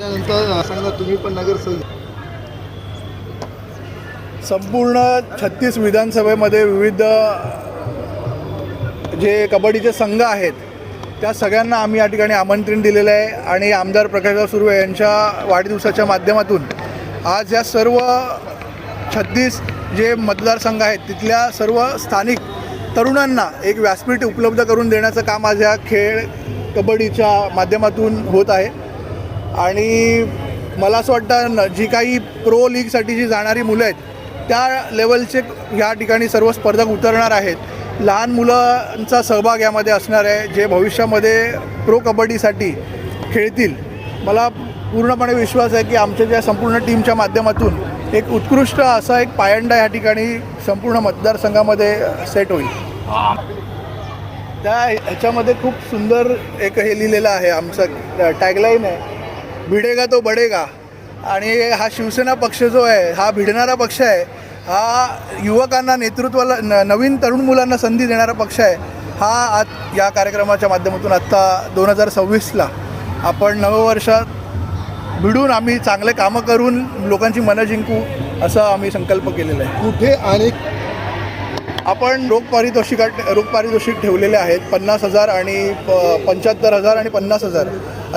त्यानंतर सांगा तुम्ही पण नगरसेवक. संपूर्ण 36 विधानसभेमध्ये विविध जे कबड्डीचे संघ आहेत त्या सगळ्यांना आम्ही या ठिकाणी आमंत्रण दिलेलं आहे आणि आमदार प्रकाशराव सुर्वे यांच्या वाढदिवसाच्या माध्यमातून आज या सर्व 36 जे मतदारसंघ आहेत तिथल्या सर्व स्थानिक तरुणांना एक व्यासपीठ उपलब्ध करून देण्याचं काम आज या खेळ कबड्डीच्या माध्यमातून होत आहे. आणि मला असं वाटतं जी काही प्रो लीगसाठी जी जाणारी मुलं आहेत त्या लेवलचे ह्या ठिकाणी सर्व स्पर्धक उतरणार आहेत. लहान मुलांचा सहभाग यामध्ये असणार आहे जे भविष्यामध्ये प्रो कबड्डीसाठी खेळतील. मला पूर्णपणे विश्वास आहे की आमच्या ज्या संपूर्ण टीमच्या माध्यमातून एक उत्कृष्ट असा एक पायंडा या ठिकाणी संपूर्ण मतदारसंघामध्ये सेट होईल. त्या ह्याच्यामध्ये खूप सुंदर एक हे लिहिलेलं आहे, आमचं टॅगलाईन आहे भिडेगा तो बडेगा. आणि हा शिवसेना पक्ष जो आहे हा भिडणारा पक्ष आहे, हा युवकांना नेतृत्वाला नवीन तरुण मुलांना संधी देणारा पक्ष आहे. हा आज या कार्यक्रमाच्या माध्यमातून आत्ता 2026ला आपण नववर्षात भिडून आम्ही चांगले कामं करून लोकांची मनं जिंकू असा आम्ही संकल्प केलेला आहे. कुठे आणि आपण रोख पारितोषिक ठेवलेले आहेत 50,000 आणि 75,000 आणि 50,000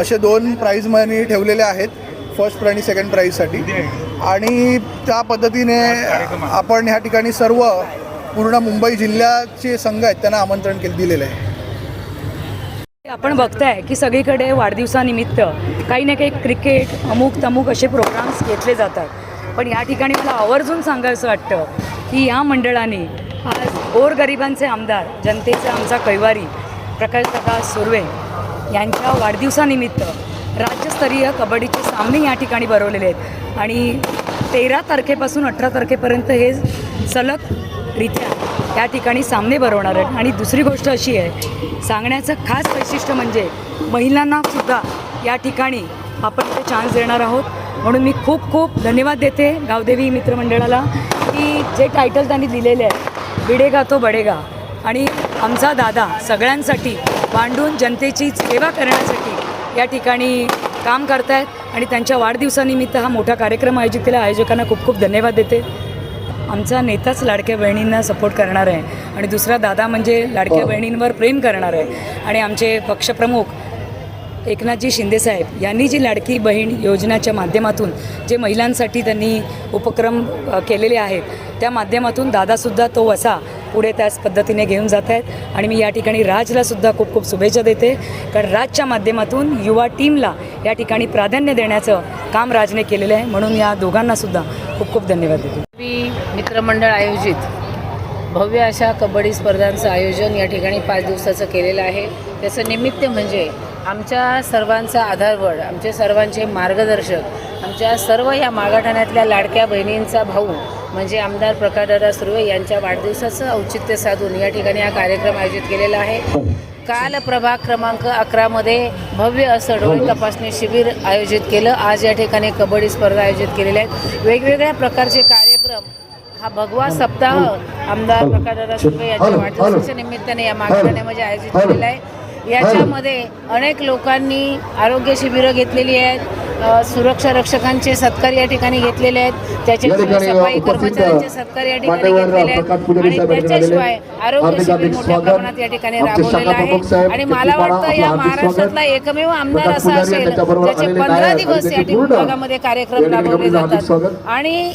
असे 2 प्राईज मनी ठेवलेले आहेत फर्स्ट आणि सेकंड प्राईजसाठी. आणि त्या पद्धतीने आपण ह्या ठिकाणी सर्व पूर्ण मुंबई जिल्ह्याचे संघ आहेत त्यांना आमंत्रण दिलेलं आहे. आपण बघताय की सगळीकडे वाढदिवसानिमित्त काही ना काही क्रिकेट अमुक तमुक असे प्रोग्राम्स घेतले जातात. पण या ठिकाणी मला आवर्जून सांगायचं वाटतं की या मंडळाने आज गोरगरिबांचे आमदार जनतेचा आमचा कैवारी प्रकाश सुर्वे यांच्या वाढदिवसानिमित्त राज्यस्तरीय कबड्डीचे सामने या ठिकाणी भरवलेले आहेत. आणि 13 तारखेपासून 18 तारखेपर्यंत हे सलगरित्या या ठिकाणी सामने भरवणार आहेत. आणि दुसरी गोष्ट अशी आहे, सांगण्याचं खास वैशिष्ट्य म्हणजे महिलांनासुद्धा या ठिकाणी आपण इथे चान्स देणार आहोत. म्हणून मी खूप खूप धन्यवाद देते गावदेवी मित्रमंडळाला की जे टायटल त्यांनी दिलेले आहे भिडेगा तो बडेगा. आणि आमचा दादा सगळ्यांसाठी मांडून जनतेची सेवा करण्यासाठी या ठिकाणी काम करत आहेत. आणि त्यांच्या वाढदिवसानिमित्त हा मोठा कार्यक्रम आयोजित केला. आयोजकांना खूप खूप धन्यवाद देते. आमचा नेताच लाडक्या बहिणींना सपोर्ट करणार आहे आणि दुसरा दादा म्हणजे लाडक्या बहिणींवर प्रेम करणार आहे. आणि आमचे पक्षप्रमुख एकनाथजी शिंदेसाहेब यांनी जी लाडकी बहीण योजनेच्या माध्यमातून जे महिलांसाठी त्यांनी उपक्रम केलेले आहेत त्या माध्यमातून दादासुद्धा तो वसा पुढे त्याच पद्धतीने घेऊन जात आहेत. आणि मी या ठिकाणी राजलासुद्धा खूप खूप शुभेच्छा देते, कारण राजच्या माध्यमातून युवा टीमला या ठिकाणी प्राधान्य देण्याचं काम राजने केलेलं आहे. म्हणून या दोघांनासुद्धा खूप खूप धन्यवाद देते. मित्रमंडळ आयोजित भव्य अशा कबड्डी स्पर्धांचं आयोजन या ठिकाणी 5 दिवसाचं केलेलं आहे. त्याचं निमित्त म्हणजे आमच्या सर्वांचा आधारवड, आमचे सर्वांचे मार्गदर्शक, आमच्या सर्व या मागाठाण्यातल्या लाडक्या बहिणींचा भाऊ म्हणजे आमदार प्रकाशदादा सुर्वे यांच्या वाढदिवसाचं औचित्य साधून या ठिकाणी हा कार्यक्रम आयोजित केलेला आहे. काल प्रभाग क्रमांक 11मध्ये भव्य असं डोळे तपासणी शिबिर आयोजित केलं. आज या ठिकाणी कबड्डी स्पर्धा आयोजित केलेल्या आहेत. वेगवेगळ्या प्रकारचे कार्यक्रम हा भगवा सप्ताह आमदार प्रकाशदादा सुर्वे यांच्या वाढदिवसाच्या निमित्ताने या मागाठाण्यामध्ये आयोजित केलेला आहे. याच्यामध्ये अनेक लोकांनी आरोग्य शिबिरं घेतलेली आहेत, सुरक्षा रक्षकांचे सत्कार या ठिकाणी घेतलेले आहेत, त्याच्याशिवाय सफाई कर्मचाऱ्यांचे सत्कार या ठिकाणी घेतलेले आहेत आणि त्याच्याशिवाय आरोग्य शिबिर मोठ्या प्रमाणात या ठिकाणी राबवलेलं आहे. आणि मला वाटतं या महाराष्ट्रातला एकमेव आमदार असा असेल ज्याचे 15 दिवस या विभागामध्ये कार्यक्रम राबवले जातात. आणि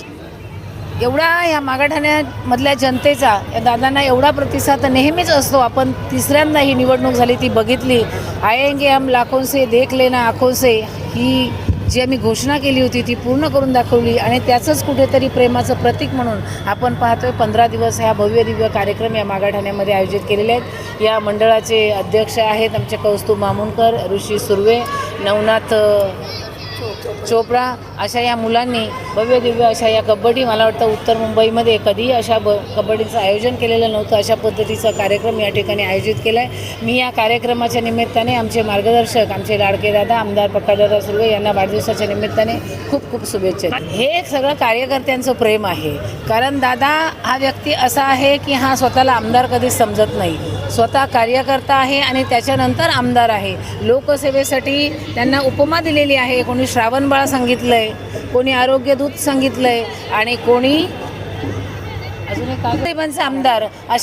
एवढा या मागाठाण्यामधल्या जनतेचा या दादांना एवढा प्रतिसाद नेहमीच असतो. आपण तिसऱ्यांदा ही निवडणूक झाली ती बघितली. आएंगे हम लाखों से देख लेना आँखों से ही जी आम्ही घोषणा केली होती ती पूर्ण करून दाखवली. आणि त्याचंच कुठेतरी प्रेमाचं प्रतीक म्हणून आपण पाहतोय 15 दिवस ह्या भव्य दिव्य कार्यक्रम या मागाठाण्यामध्ये आयोजित केलेले आहेत. या मंडळाचे अध्यक्ष आहेत आमचे कौस्तुभ मामुनकर, ऋषी सुर्वे, नवनाथ चोपडा अशा या मुलांनी भव्य दिव्य अशा या कबड्डी, मला वाटतं उत्तर मुंबईमध्ये कधीही अशा कबड्डीचं आयोजन केलेलं नव्हतं. अशा पद्धतीचा कार्यक्रम या ठिकाणी आयोजित केला आहे. मी या कार्यक्रमाच्या निमित्ताने आमचे मार्गदर्शक आमचे लाडके दादा आमदार प्रकाशदादा सुर्वे यांना वाढदिवसाच्या निमित्ताने खूप खूप शुभेच्छा. हे सगळं कार्यकर्त्यांचं प्रेम आहे, कारण दादा हा व्यक्ती असा आहे की हा स्वतःला आमदार कधीच समजत नाही. स्वतः कार्यकर्ता आहे आणि त्याच्यानंतर आमदार आहे. लोकसेवेसाठी त्यांना उपमा दिलेली आहे. कोणी श्रावणबाळ सांगितलं आहे, कोणी आरोग्यदूत सांगितलं आहे आणि कोणी अजून एक गरिबांचा आमदार अशा